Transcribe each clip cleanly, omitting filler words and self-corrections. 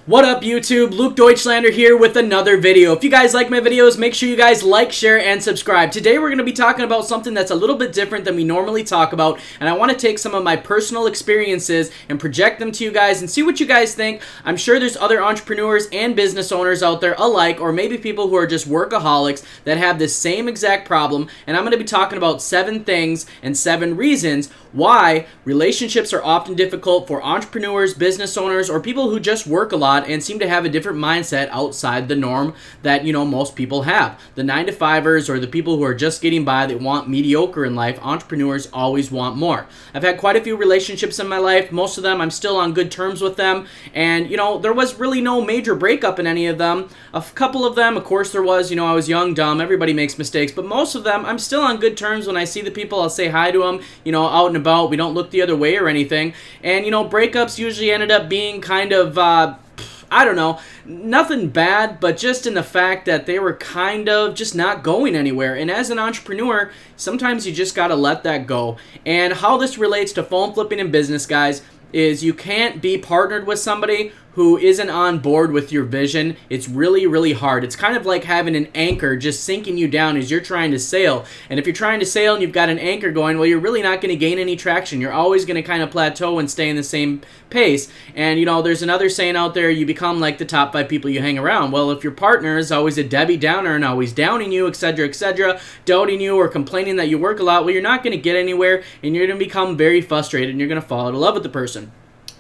What up YouTube, Luke Deutschlander here with another video. If you guys like my videos, make sure you guys like, share, and subscribe. Today we're going to be talking about something that's a little bit different than we normally talk about, and I want to take some of my personal experiences and project them to you guys and see what you guys think. I'm sure there's other entrepreneurs and business owners out there alike, or maybe people who are just workaholics that have this same exact problem, and I'm going to be talking about 7 things and 7 reasons why relationships are often difficult for entrepreneurs, business owners, or people who just work a lot and seem to have a different mindset outside the norm that, most people have. The 9-to-5ers or the people who are just getting by that want mediocre in life, entrepreneurs always want more. I've had quite a few relationships in my life. Most of them, I'm still on good terms with them. And, there was really no major breakup in any of them. A couple of them, of course there was, I was young, dumb, everybody makes mistakes. But most of them, I'm still on good terms. When I see the people, I'll say hi to them, out and about. We don't look the other way or anything. And, breakups usually ended up being kind of, I don't know, nothing bad, but just in the fact that they were kind of just not going anywhere. And as an entrepreneur, sometimes you just got to let that go. And how this relates to phone flipping in business, guys, is you can't be partnered with somebody who isn't on board with your vision. It's really, really hard. It's kind of like having an anchor just sinking you down as you're trying to sail. And if you're trying to sail and you've got an anchor going, well, you're really not going to gain any traction. You're always going to kind of plateau and stay in the same pace. And, there's another saying out there, you become like the top 5 people you hang around. Well, if your partner is always a Debbie Downer and always downing you, etc., doubting you or complaining that you work a lot, well, you're not going to get anywhere and you're going to become very frustrated and you're going to fall out of love with the person.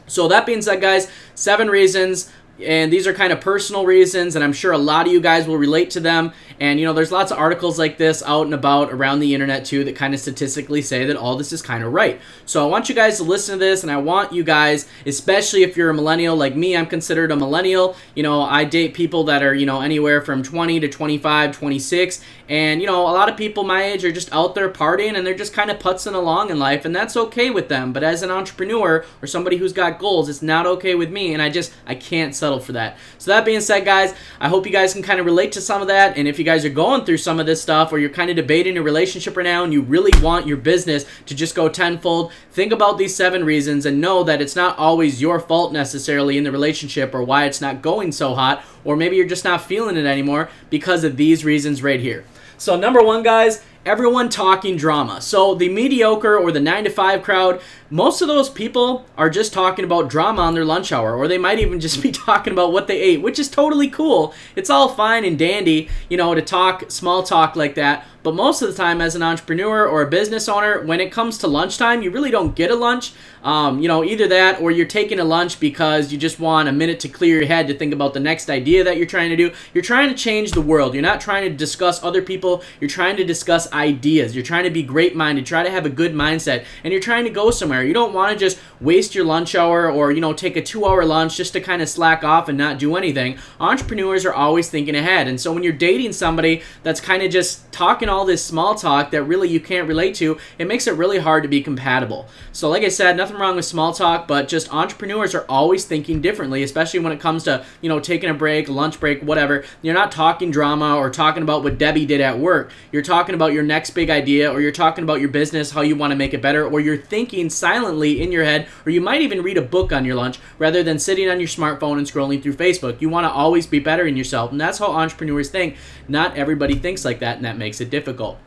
So that being said, guys, 7 reasons, and these are kind of personal reasons, and I'm sure a lot of you guys will relate to them. And, there's lots of articles like this out and about around the internet, too, that kind of statistically say that all this is kind of right. So I want you guys to listen to this, and I want you guys, especially if you're a millennial like me, I'm considered a millennial. I date people that are, anywhere from 20 to 25, 26. And, a lot of people my age are just out there partying, and they're just kind of putzing along in life, and that's okay with them. But as an entrepreneur or somebody who's got goals, it's not okay with me, and I can't settle for that. So that being said, guys, I hope you guys can kind of relate to some of that. And if you guys are going through some of this stuff, or you're kind of debating a relationship right now and you really want your business to just go tenfold, think about these 7 reasons and know that it's not always your fault necessarily in the relationship or why it's not going so hot, or maybe you're just not feeling it anymore because of these reasons right here. So number 1, guys, everyone talking drama. So the mediocre or the 9-to-5 crowd, most of those people are just talking about drama on their lunch hour, or they might even just be talking about what they ate, which is totally cool. It's all fine and dandy, to talk small talk like that. But most of the time as an entrepreneur or a business owner, when it comes to lunchtime, you really don't get a lunch. Either that or you're taking a lunch because you just want a minute to clear your head to think about the next idea that you're trying to do. You're trying to change the world. You're not trying to discuss other people. You're trying to discuss ideas. You're trying to be great-minded, try to have a good mindset, and you're trying to go somewhere. You don't want to just waste your lunch hour or, take a 2-hour lunch just to kind of slack off and not do anything. Entrepreneurs are always thinking ahead. And so when you're dating somebody that's kind of just talking all this small talk that really you can't relate to, it makes it really hard to be compatible. So like I said, nothing wrong with small talk, but just entrepreneurs are always thinking differently, especially when it comes to, taking a break, lunch break, whatever. You're not talking drama or talking about what Debbie did at work. You're talking about your next big idea, or you're talking about your business, how you want to make it better, or you're thinking silently in your head, or you might even read a book on your lunch rather than sitting on your smartphone and scrolling through Facebook. You want to always be better in yourself, and that's how entrepreneurs think. Not everybody thinks like that, and that makes it difficult.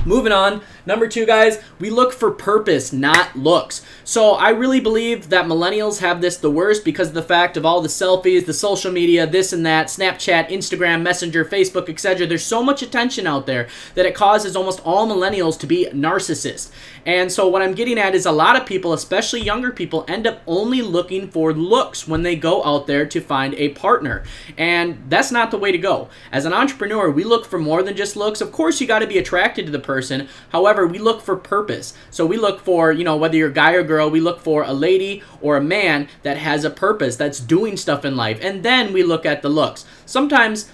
Moving on, number 2, guys, we look for purpose, not looks. So I really believe that millennials have this the worst because of the fact of all the selfies, the social media, this and that, Snapchat, Instagram, Messenger, Facebook, etc. There's so much attention out there that it causes almost all millennials to be narcissists. And so what I'm getting at is a lot of people, especially younger people, end up only looking for looks when they go out there to find a partner. And that's not the way to go. As an entrepreneur, we look for more than just looks. Of course, you got to be attracted to the person. However, we look for purpose. So we look for, whether you're a guy or girl, we look for a lady or a man that has a purpose, that's doing stuff in life. And then we look at the looks. Sometimes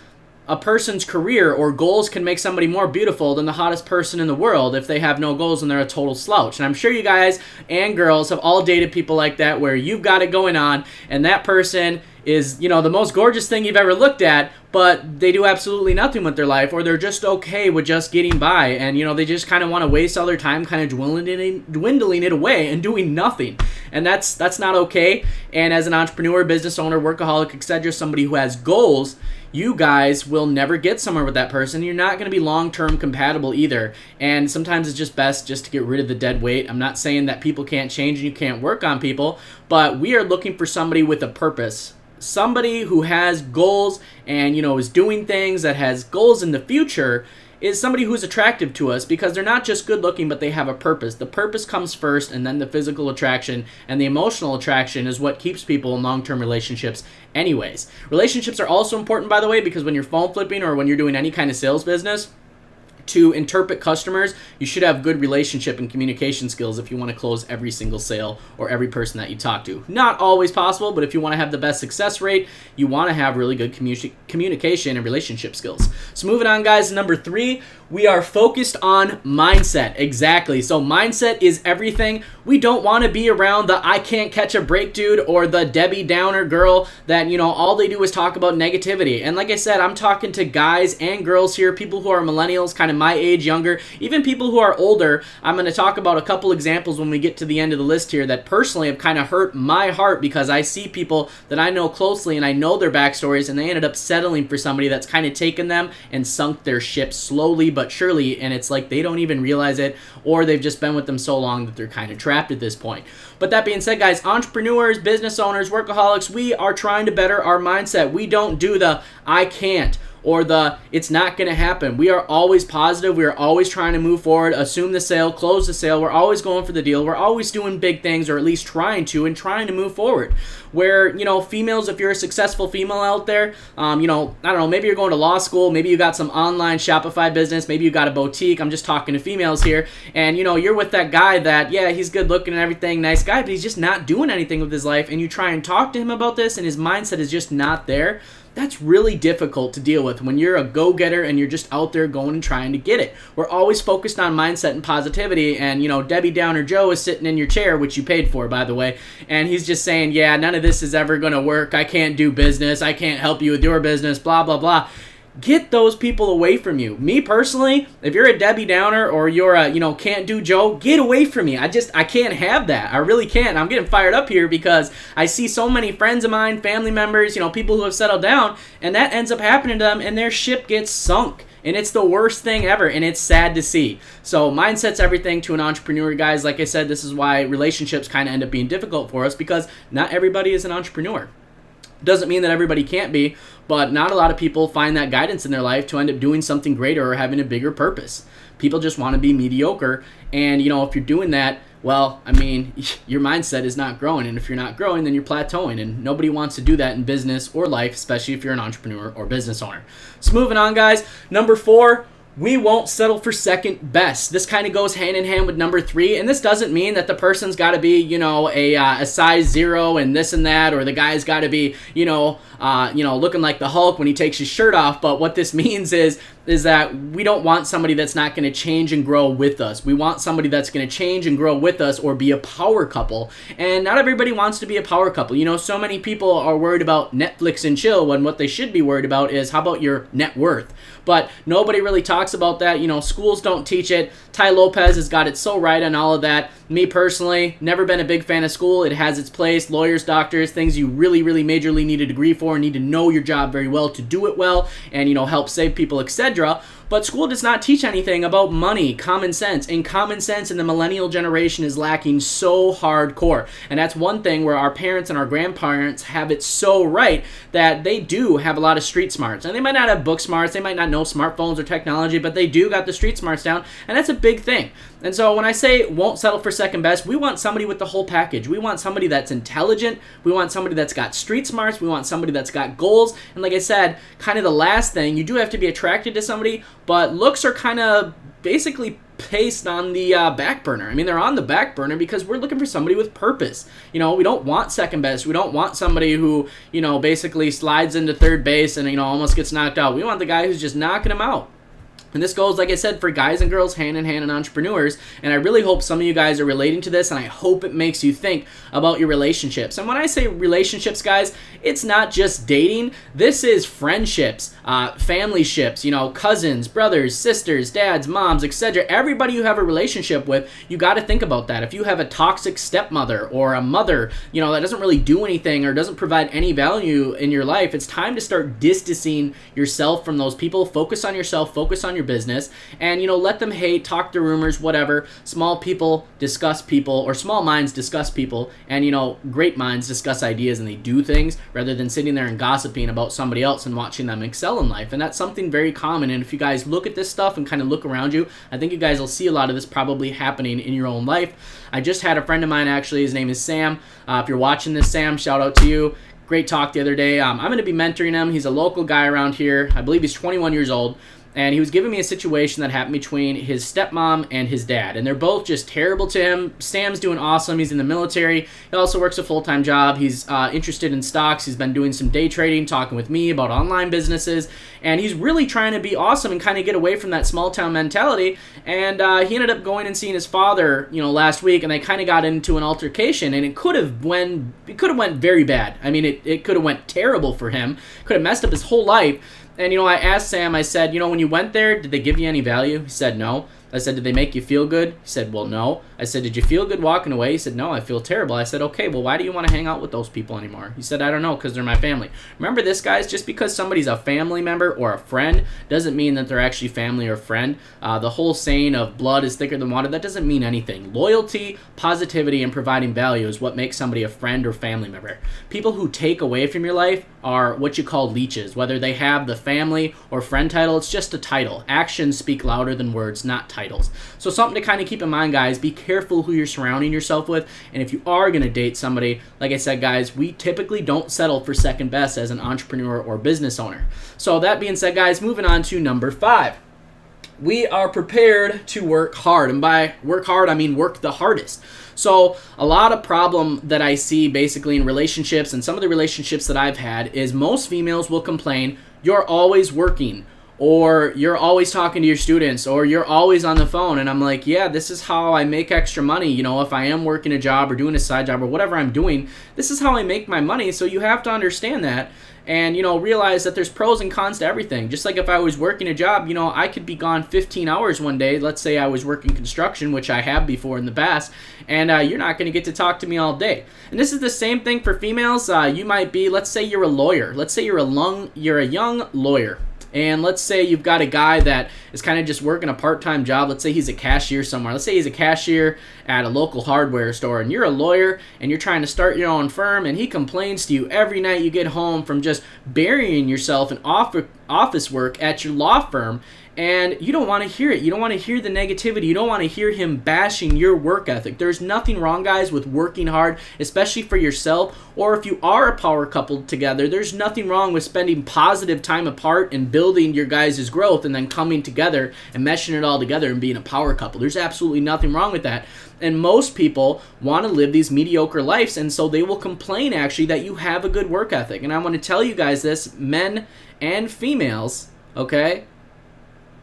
a person's career or goals can make somebody more beautiful than the hottest person in the world if they have no goals and they're a total slouch. And I'm sure you guys and girls have all dated people like that where you've got it going on and that person is, the most gorgeous thing you've ever looked at, but they do absolutely nothing with their life, or they're just okay with just getting by, and they just kind of want to waste all their time kind of dwindling it away and doing nothing. and that's not okay. And as an entrepreneur, business owner, workaholic, etc., somebody who has goals, you guys will never get somewhere with that person. You're not going to be long-term compatible either. And sometimes it's just best just to get rid of the dead weight. I'm not saying that people can't change and you can't work on people, but we are looking for somebody with a purpose. Somebody who has goals and, is doing things, that has goals in the future, is somebody who's attractive to us because they're not just good looking, but they have a purpose. The purpose comes first, and then the physical attraction and the emotional attraction is what keeps people in long-term relationships anyways. Relationships are also important, by the way, because when you're phone flipping or when you're doing any kind of sales business, to interpret customers, you should have good relationship and communication skills if you want to close every single sale or every person that you talk to. Not always possible, but if you want to have the best success rate, you want to have really good communication and relationship skills. So moving on, guys, number 3, we are focused on mindset. Exactly. So mindset is everything. We don't want to be around the I can't catch a break dude or the Debbie Downer girl that, all they do is talk about negativity. And like I said, I'm talking to guys and girls here, people who are millennials, kind of my age, younger, even people who are older. I'm going to talk about a couple examples when we get to the end of the list here that personally have kind of hurt my heart because I see people that I know closely and I know their backstories, and they ended up settling for somebody that's kind of taken them and sunk their ship slowly but surely, and it's like they don't even realize it, or they've just been with them so long that they're kind of trapped at this point. But that being said, guys, entrepreneurs, business owners, workaholics, we are trying to better our mindset. We don't do the I can't or the it's not going to happen. We are always positive. We are always trying to move forward, assume the sale, close the sale. We're always going for the deal. We're always doing big things, or at least trying to, and trying to move forward. Where, females, if you're a successful female out there, I don't know, maybe you're going to law school, maybe you got some online Shopify business, maybe you got a boutique. I'm just talking to females here. And, you're with that guy that, yeah, he's good looking and everything, nice guy, but he's just not doing anything with his life. And you try and talk to him about this and his mindset is just not there. That's really difficult to deal with when you're a go-getter and you're just out there going and trying to get it. We're always focused on mindset and positivity, and, Debbie Downer Joe is sitting in your chair, which you paid for, by the way, and he's just saying, yeah, none of this is ever going to work. I can't do business. I can't help you with your business, blah, blah, blah. Get those people away from you. Me personally, if you're a Debbie Downer or you're a, can't do Joe, get away from me. I can't have that. I really can't. I'm getting fired up here because I see so many friends of mine, family members, people who have settled down, and that ends up happening to them and their ship gets sunk. And it's the worst thing ever, and it's sad to see. So mindset's everything to an entrepreneur, guys. Like I said, this is why relationships kind of end up being difficult for us, because not everybody is an entrepreneur. Doesn't mean that everybody can't be, but not a lot of people find that guidance in their life to end up doing something greater or having a bigger purpose. People just want to be mediocre, and if you're doing that, well, your mindset is not growing, and if you're not growing, then you're plateauing, and nobody wants to do that in business or life, especially if you're an entrepreneur or business owner. So moving on, guys, number 4, we won't settle for second best. This kind of goes hand in hand with number 3, and this doesn't mean that the person's got to be, a size 0 and this and that, or the guy's got to be, looking like the Hulk when he takes his shirt off. But what this means is that we don't want somebody that's not going to change and grow with us. We want somebody that's going to change and grow with us, or be a power couple. And not everybody wants to be a power couple. So many people are worried about Netflix and chill when what they should be worried about is how about your net worth. But nobody really talks about that. Schools don't teach it. Ty Lopez has got it so right on all of that. Me personally, never been a big fan of school. It has its place. Lawyers, doctors, things you really, really majorly need a degree for, need to know your job very well to do it well, and, help save people, etc. But school does not teach anything about money, common sense, and common sense in the millennial generation is lacking so hardcore. And that's one thing where our parents and our grandparents have it so right that they do have a lot of street smarts. And they might not have book smarts, they might not know smartphones or technology, but they do got the street smarts down, and that's a big thing. And so when I say won't settle for second best, we want somebody with the whole package. We want somebody that's intelligent, we want somebody that's got street smarts, we want somebody that's got goals, and like I said, kind of the last thing, you do have to be attracted to somebody, but looks are kind of basically placed on the back burner. They're on the back burner because we're looking for somebody with purpose. We don't want second best. We don't want somebody who, basically slides into third base and, almost gets knocked out. We want the guy who's just knocking them out. And this goes, like I said, for guys and girls, hand in hand, and entrepreneurs. And I really hope some of you guys are relating to this, and I hope it makes you think about your relationships. And when I say relationships, guys, it's not just dating. This is friendships, family ships, you know, cousins, brothers, sisters, dads, moms, etc. Everybody you have a relationship with, you got to think about that. If you have a toxic stepmother or a mother, you know, that doesn't really do anything or doesn't provide any value in your life, it's time to start distancing yourself from those people. Focus on yourself, focus on your business, and, you know, let them hate, talk the rumors, whatever. Small people discuss people, or small minds discuss people, and, you know, great minds discuss ideas and they do things rather than sitting there and gossiping about somebody else and watching them excel in life. And that's something very common. And if you guys look at this stuff and kind of look around you, I think you guys will see a lot of this probably happening in your own life. I just had a friend of mine, actually, his name is Sam. If you're watching this, Sam, shout out to you. Great talk the other day. I'm going to be mentoring him. He's a local guy around here. I believe he's 21 years old. And he was giving me a situation that happened between his stepmom and his dad. And they're both just terrible to him. Sam's doing awesome. He's in the military. He also works a full-time job. He's interested in stocks. He's been doing some day trading, talking with me about online businesses. And he's really trying to be awesome and kind of get away from that small-town mentality. And he ended up going and seeing his father, you know, last week. And they kind of got into an altercation. And it could have went very bad. I mean, it could have went terrible for him. Could have messed up his whole life. And, you know, I asked Sam, I said, you know, when you went there, did they give you any value? He said, no. I said, did they make you feel good? He said, well, no. I said, did you feel good walking away? He said, no, I feel terrible. I said, okay, well, why do you want to hang out with those people anymore? He said, I don't know, because they're my family. Remember this, guys, just because somebody's a family member or a friend doesn't mean that they're actually family or friend. The whole saying of blood is thicker than water, that doesn't mean anything. Loyalty, positivity, and providing value is what makes somebody a friend or family member. People who take away from your life are what you call leeches. Whether they have the family or friend title, it's just a title. Actions speak louder than words, not titles. So something to kind of keep in mind, guys, be careful who you're surrounding yourself with. And if you are going to date somebody, like I said, guys, we typically don't settle for second best as an entrepreneur or business owner. So that being said, guys, moving on to number 5. We are prepared to work hard. And by work hard, I mean work the hardest. So a lot of problem that I see basically in relationships, and some of the relationships that I've had, is most females will complain, you're always working, or you're always talking to your students, or you're always on the phone. And I'm like, yeah, this is how I make extra money. You know, if I am working a job or doing a side job or whatever I'm doing, this is how I make my money. So you have to understand that. And, you know, realize that there's pros and cons to everything. Just like if I was working a job, you know, I could be gone 15 hours one day. Let's say I was working construction, which I have before in the past, and you're not going to get to talk to me all day. And this is the same thing for females. You might be, let's say you're a lawyer. Let's say you're a young lawyer. And let's say you've got a guy that is kind of just working a part-time job. Let's say he's a cashier somewhere. Let's say he's a cashier at a local hardware store, and you're a lawyer and you're trying to start your own firm, and he complains to you every night you get home from just burying yourself in office work at your law firm. And you don't want to hear it. You don't want to hear the negativity. You don't want to hear him bashing your work ethic. There's nothing wrong, guys, with working hard, especially for yourself. Or if you are a power couple together, there's nothing wrong with spending positive time apart and building your guys' growth and then coming together and meshing it all together and being a power couple. There's absolutely nothing wrong with that. And most people want to live these mediocre lives, and so they will complain, actually, that you have a good work ethic. And I want to tell you guys this, men and females, okay?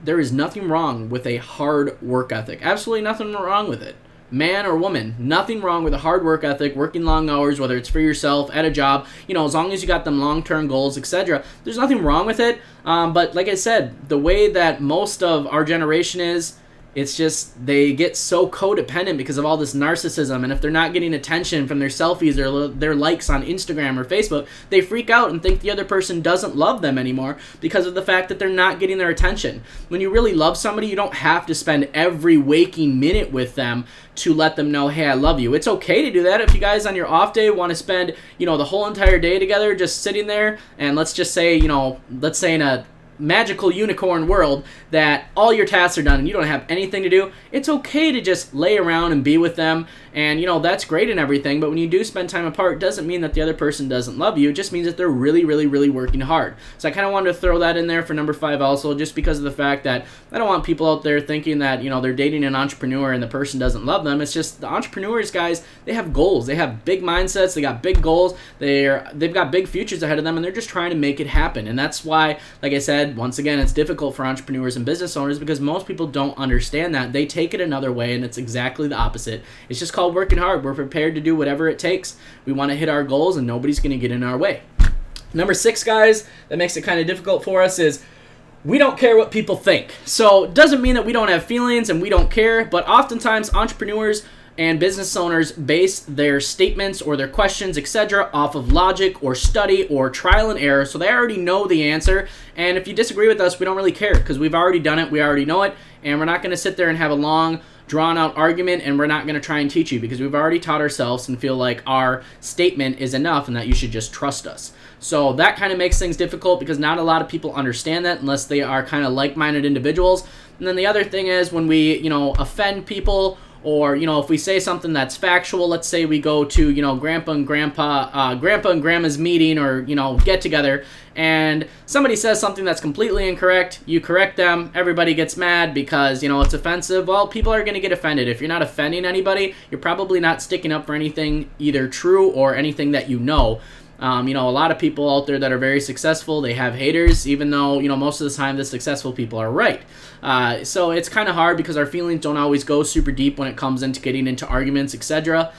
There is nothing wrong with a hard work ethic. Absolutely nothing wrong with it. Man or woman, nothing wrong with a hard work ethic, working long hours, whether it's for yourself, at a job, you know, as long as you got them long-term goals, etc. There's nothing wrong with it. But like I said, the way that most of our generation is, it's just they get so codependent because of all this narcissism, and if they're not getting attention from their selfies or their likes on Instagram or Facebook, they freak out and think the other person doesn't love them anymore because of the fact that they're not getting their attention. When you really love somebody, you don't have to spend every waking minute with them to let them know, hey, I love you. It's okay to do that. If you guys on your off day want to spend, you know, the whole entire day together just sitting there, and let's just say, you know, let's say in a magical unicorn world that all your tasks are done and you don't have anything to do, it's okay to just lay around and be with them And, you know, that's great and everything, but when you do spend time apart, it doesn't mean that the other person doesn't love you. It just means that they're really, really, really working hard. So I kind of wanted to throw that in there for number 5 also, just because of the fact that I don't want people out there thinking that, you know, they're dating an entrepreneur and the person doesn't love them. It's just the entrepreneurs, guys, they have goals. They have big mindsets. They got big goals. They've got big futures ahead of them, and they're just trying to make it happen. And that's why, like I said, once again, it's difficult for entrepreneurs and business owners because most people don't understand that. They take it another way, and it's exactly the opposite. It's just called working hard. We're prepared to do whatever it takes. We want to hit our goals, and nobody's going to get in our way. Number 6, guys, that makes it kind of difficult for us is we don't care what people think. So it doesn't mean that we don't have feelings and we don't care, but oftentimes entrepreneurs and business owners base their statements or their questions, etc., off of logic or study or trial and error, so they already know the answer. And if you disagree with us, we don't really care because we've already done it, we already know it, and we're not going to sit there and have a long, drawn-out argument, and we're not going to try and teach you because we've already taught ourselves and feel like our statement is enough and that you should just trust us. So that kind of makes things difficult because not a lot of people understand that unless they are kind of like-minded individuals. And then the other thing is when we, you know, offend people, or, you know, if we say something that's factual, let's say we go to, you know, grandpa and grandma's meeting or, you know, get together, and somebody says something that's completely incorrect, you correct them, everybody gets mad because, you know, it's offensive. Well, people are going to get offended. If you're not offending anybody, you're probably not sticking up for anything either true or anything that you know. You know, a lot of people out there that are very successful, they have haters, even though, you know, most of the time the successful people are right. So it's kind of hard because our feelings don't always go super deep when it comes into getting into arguments, etc.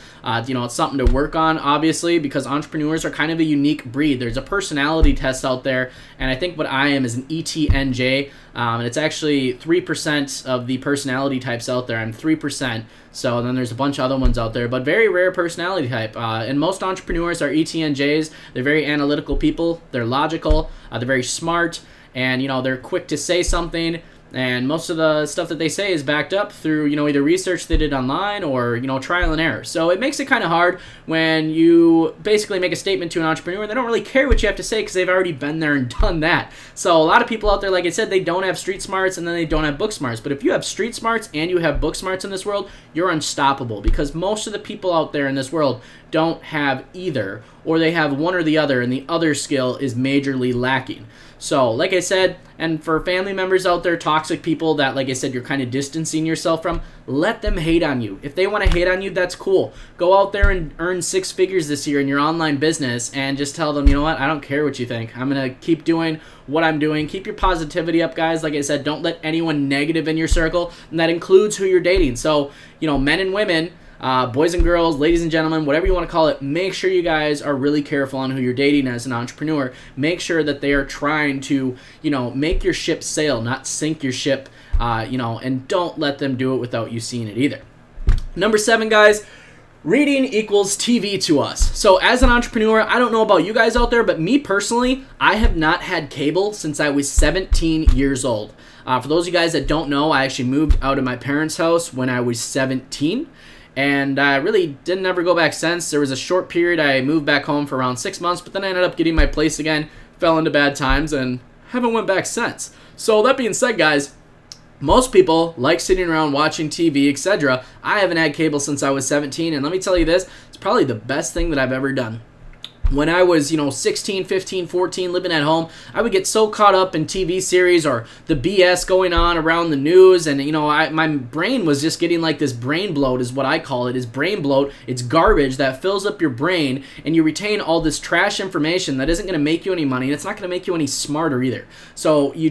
You know, it's something to work on, obviously, because entrepreneurs are kind of a unique breed. There's a personality test out there, and I think what I am is an ETNJ, and it's actually 3% of the personality types out there. I'm 3%. So then there's a bunch of other ones out there, but very rare personality type. And most entrepreneurs are ETNJs. They're very analytical people. They're logical. They're very smart, and, you know, they're quick to say something. And most of the stuff that they say is backed up through, you know, either research they did online or, you know, trial and error. So it makes it kind of hard when you basically make a statement to an entrepreneur and they don't really care what you have to say because they've already been there and done that. So a lot of people out there, like I said, they don't have street smarts and then they don't have book smarts. But if you have street smarts and you have book smarts in this world, you're unstoppable because most of the people out there in this world don't have either, or they have one or the other, and the other skill is majorly lacking. So, like I said, and for family members out there, toxic people that, like I said, you're kind of distancing yourself from, let them hate on you. If they want to hate on you, that's cool. Go out there and earn 6 figures this year in your online business and just tell them, you know what, I don't care what you think. I'm going to keep doing what I'm doing. Keep your positivity up, guys. Like I said, don't let anyone negative in your circle, and that includes who you're dating. So, you know, men and women, boys and girls, ladies and gentlemen, whatever you want to call it, make sure you guys are really careful on who you're dating as an entrepreneur. Make sure that they are trying to, you know, make your ship sail, not sink your ship, you know, and don't let them do it without you seeing it either. Number 7, guys, reading equals TV to us. So as an entrepreneur, I don't know about you guys out there, but me personally, I have not had cable since I was 17 years old. For those of you guys that don't know, I actually moved out of my parents' house when I was 17. And I really didn't ever go back since. There was a short period I moved back home for around 6 months, but then I ended up getting my place again, fell into bad times, and haven't went back since. So that being said, guys, most people like sitting around watching TV, etc. I haven't had cable since I was 17, and let me tell you this, it's probably the best thing that I've ever done. When I was, you know, 16, 15, 14, living at home, I would get so caught up in TV series or the BS going on around the news, and, you know, my brain was just getting like this brain bloat is what I call it, is brain bloat. It's garbage that fills up your brain, and you retain all this trash information that isn't going to make you any money, and it's not going to make you any smarter either. So you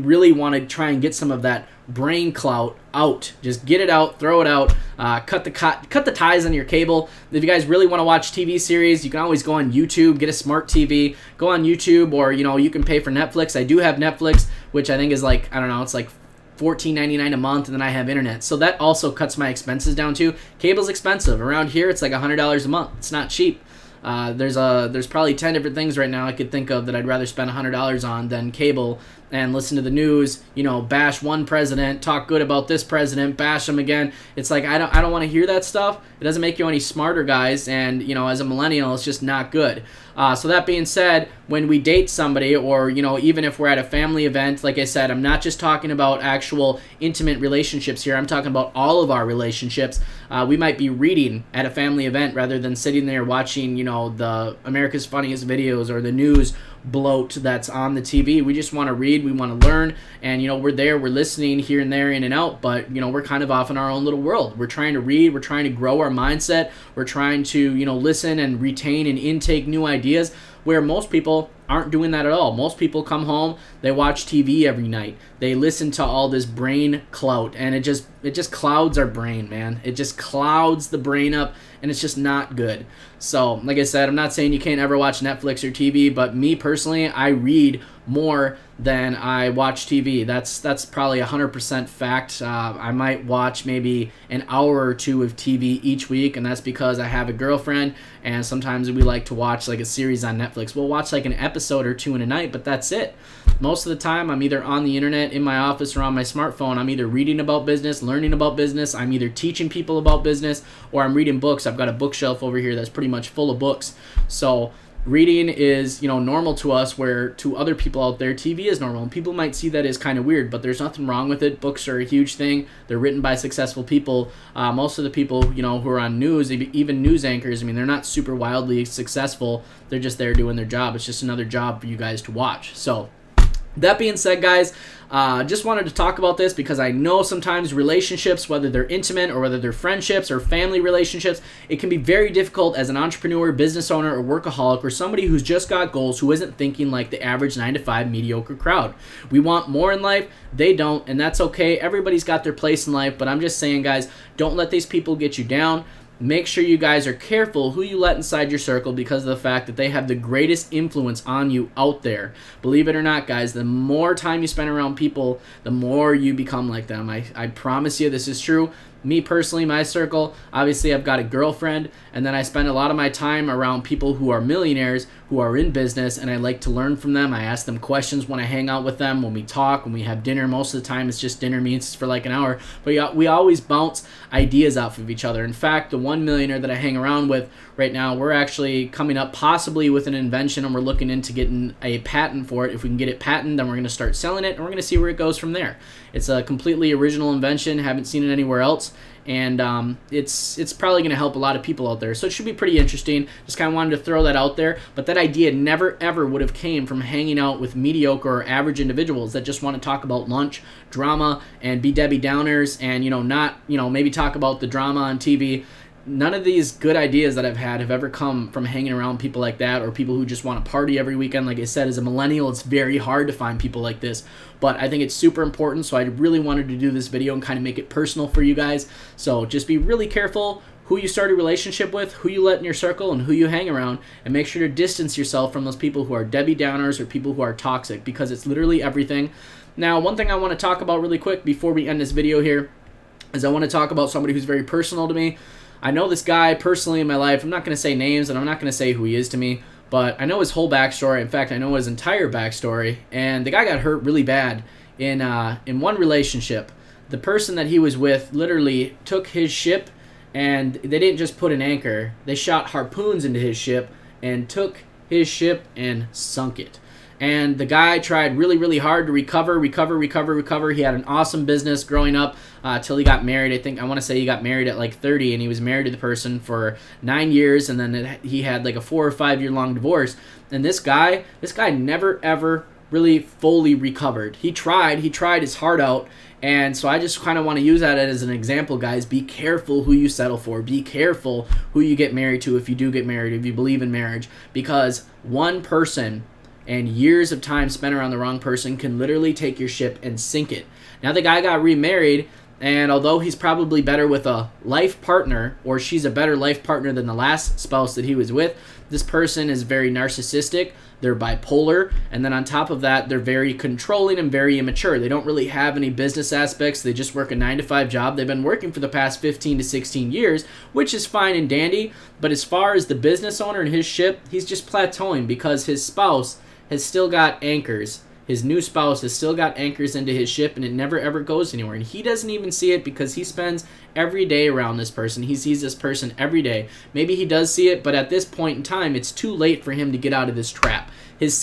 really want to try and get some of that brain clout out. Just get it out, throw it out, cut the ties on your cable. If you guys really want to watch TV series, you can always go on YouTube, get a smart TV, go on YouTube, or, you know, you can pay for Netflix. I do have Netflix, which I think is like, I don't know, it's like $14.99 a month, and then I have internet. So that also cuts my expenses down too. Cable's expensive. Around here, it's like $100 a month. It's not cheap. There's probably 10 different things right now I could think of that I'd rather spend $100 on than cable and listen to the news, you know, bash one president, talk good about this president, bash him again. It's like, I don't want to hear that stuff. It doesn't make you any smarter, guys, and, you know, as a millennial, it's just not good. So that being said, when we date somebody, or even if we're at a family event, like I said, I'm not just talking about actual intimate relationships here. I'm talking about all of our relationships. We might be reading at a family event rather than sitting there watching, the America's Funniest Videos or the news bloat that's on the TV. We just want to read, we want to learn, and we're there, we're listening here and there, in and out, but we're kind of off in our own little world. We're trying to read, we're trying to grow our mindset, we're trying to listen and retain and intake new ideas, where most people aren't doing that at all. Most people come home, they watch TV every night, they listen to all this brain clout, and it just clouds our brain, man. It just clouds the brain up, and it's just not good. So like I said, I'm not saying you can't ever watch Netflix or TV, but me personally, I read more than I watch TV. That's probably 100% fact. I might watch maybe an hour or two of TV each week, and that's because I have a girlfriend, and sometimes we like to watch like a series on Netflix. We'll watch like an episode or two in a night, but that's it. Most of the time, I'm either on the internet, in my office, or on my smartphone. I'm either reading about business, learning about business, I'm either teaching people about business, or I'm reading books. I've got a bookshelf over here that's pretty much full of books. So reading is normal to us, where to other people out there TV is normal, and people might see that as kind of weird, but there's nothing wrong with it. Books are a huge thing. They're written by successful people. Most of the people who are on news, even news anchors, I mean, they're not super wildly successful. They're just there doing their job. It's just another job for you guys to watch. So that being said, guys, just wanted to talk about this because I know sometimes relationships, whether they're intimate or whether they're friendships or family relationships, it can be very difficult as an entrepreneur, business owner, or workaholic, or somebody who's just got goals, who isn't thinking like the average 9-to-5 mediocre crowd. We want more in life. They don't, and that's okay. Everybody's got their place in life, but I'm just saying, guys, don't let these people get you down. Make sure you guys are careful who you let inside your circle, because of the fact that they have the greatest influence on you out there. Believe it or not, guys, the more time you spend around people, the more you become like them. I promise you this is true. Me personally, my circle, obviously I've got a girlfriend, and then I spend a lot of my time around people who are millionaires, who are in business, and I like to learn from them. I ask them questions when I hang out with them, when we talk, when we have dinner. Most of the time it's just dinner meets for like an hour, but we always bounce ideas off of each other. In fact, the one millionaire that I hang around with right now, we're actually coming up possibly with an invention, and we're looking into getting a patent for it. If we can get it patented, then we're going to start selling it, and we're going to see where it goes from there. It's a completely original invention, haven't seen it anywhere else, and it's probably going to help a lot of people out there. So it should be pretty interesting. Just kind of wanted to throw that out there, but that idea never ever would have came from hanging out with mediocre or average individuals that just want to talk about lunch, drama, and be Debbie Downers, and not maybe talk about the drama on TV. None of these good ideas that I've had have ever come from hanging around people like that, or people who just want to party every weekend. Like I said, as a millennial, it's very hard to find people like this, but I think it's super important, so I really wanted to do this video and kind of make it personal for you guys. So just be really careful who you start a relationship with, who you let in your circle, and who you hang around, and make sure to distance yourself from those people who are Debbie Downers or people who are toxic, because it's literally everything. Now, one thing I want to talk about really quick before we end this video here is I want to talk about somebody who's very personal to me. I know this guy personally in my life. I'm not going to say names, and I'm not going to say who he is to me, but I know his whole backstory. In fact, I know his entire backstory, and the guy got hurt really bad in one relationship. The person that he was with literally took his ship, and they didn't just put an anchor. They shot harpoons into his ship and took his ship and sunk it. And the guy tried really, really hard to recover. He had an awesome business growing up till he got married. I want to say he got married at like 30, and he was married to the person for 9 years, and then he had like a 4 or 5 year long divorce. And this guy never ever really fully recovered. He tried his heart out. And so I just kind of want to use that as an example, guys. Be careful who you settle for. Be careful who you get married to, if you do get married, if you believe in marriage, because one person and years of time spent around the wrong person can literally take your ship and sink it. Now, the guy got remarried, and although he's probably better with a life partner, or she's a better life partner than the last spouse that he was with, this person is very narcissistic, they're bipolar, and then on top of that, they're very controlling and very immature. They don't really have any business aspects. They just work a 9-to-5 job. They've been working for the past 15 to 16 years, which is fine and dandy, but as far as the business owner and his ship, he's just plateauing because his spouse has still got anchors. his new spouse has still got anchors into his ship, and it never ever goes anywhere. And he doesn't even see it because he spends every day around this person. He sees this person every day. Maybe he does see it, but at this point in time, it's too late for him to get out of this trap. His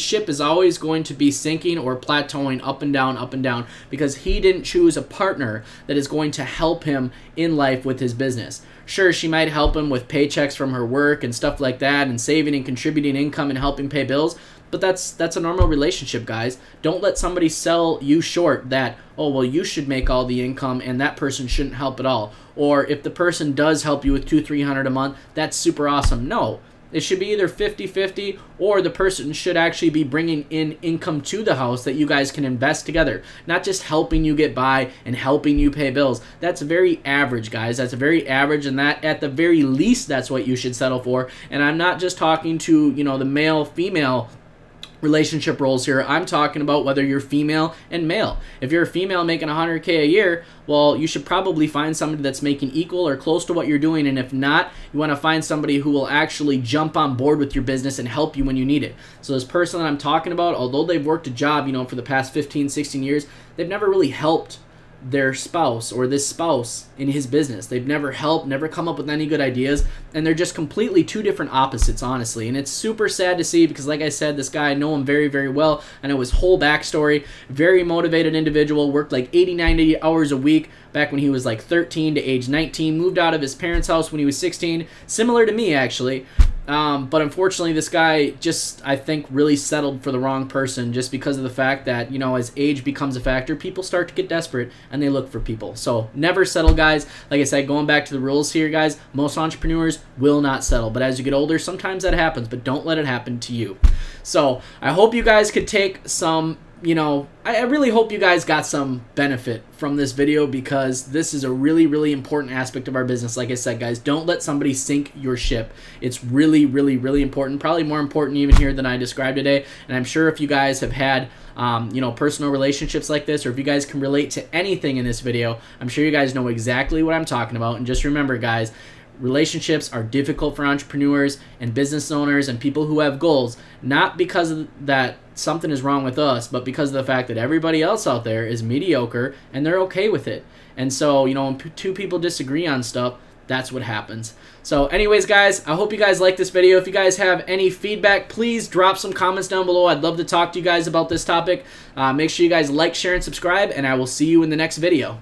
ship is always going to be sinking or plateauing up and down because he didn't choose a partner that is going to help him in life with his business. Sure, she might help him with paychecks from her work and stuff like that, and saving and contributing income and helping pay bills, but that's a normal relationship, guys. Don't let somebody sell you short that, oh, well, you should make all the income and that person shouldn't help at all. Or if the person does help you with $200-300 a month, that's super awesome. No. It should be either 50-50, or the person should actually be bringing in income to the house that you guys can invest together, not just helping you get by and helping you pay bills. That's very average, guys. That's very average, and that at the very least, that's what you should settle for. And I'm not just talking to, you know, the male-female relationship roles here. I'm talking about whether you're female and male. If you're a female making $100K a year, well, you should probably find somebody that's making equal or close to what you're doing, and if not, you want to find somebody who will actually jump on board with your business and help you when you need it. So this person that I'm talking about, although they've worked a job, you know, for the past 15-16 years, they've never really helped their spouse or this spouse in his business. They've never helped, never come up with any good ideas, and they're just completely two different opposites, honestly. And it's super sad to see because, like I said, this guy, I know him very, very well. I know his whole backstory. Very motivated individual, worked like 80-90 hours a week back when he was like 13 to age 19, moved out of his parents' house when he was 16, similar to me, actually. But unfortunately, this guy just, I think, really settled for the wrong person just because of the fact that, you know, as age becomes a factor, people start to get desperate and they look for people. So never settle, guys. Like I said, going back to the rules here, guys, most entrepreneurs will not settle. But as you get older, sometimes that happens, but don't let it happen to you. So I hope you guys could take some, you know, I really hope you guys got some benefit from this video because this is a really, really important aspect of our business. Like I said, guys, don't let somebody sink your ship. It's really, really, really important. Probably more important even here than I described today. And I'm sure if you guys have had, you know, personal relationships like this, or if you guys can relate to anything in this video, I'm sure you guys know exactly what I'm talking about. And just remember, guys, relationships are difficult for entrepreneurs and business owners and people who have goals, not because of that something is wrong with us, but because of the fact that everybody else out there is mediocre and they're okay with it. And so, you know, when two people disagree on stuff, that's what happens. So anyways, guys, I hope you guys like this video. If you guys have any feedback, please drop some comments down below. I'd love to talk to you guys about this topic. Make sure you guys like, share, and subscribe, and I will see you in the next video.